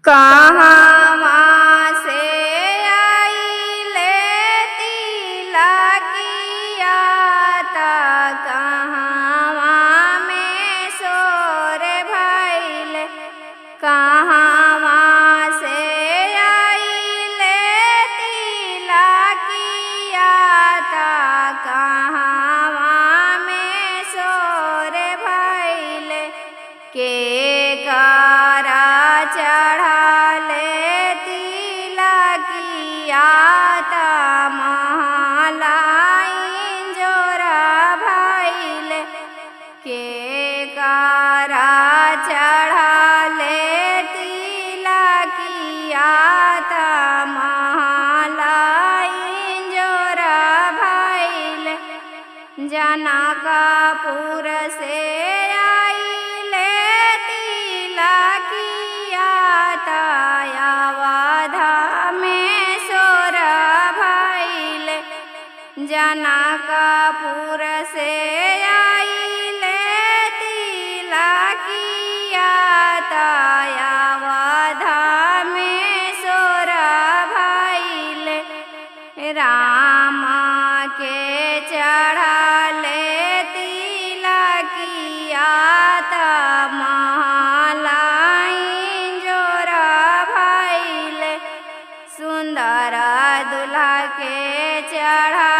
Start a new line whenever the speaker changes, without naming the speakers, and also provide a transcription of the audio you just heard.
कहाँ से आइले तिलकिया त कहाँ में सोर भइले। कहाँ से आइले तिलकिया त कहाँ में सोर भइले। के करा चढ़ाले तिलकिया त महलाइन जोरा भइले। के करा चढ़ाले तिलकिया त महलाइन जोरा भइले। जनकपुर से आइले तिलकिया त अवध में सोर भइले। जनकपुर से आइले तिलकिया त अवध में सोर भइले। राम के चढ़ाले तिलकिया त महलाइन जोरा भइले। सुंदर दुल्हा के चढ़ा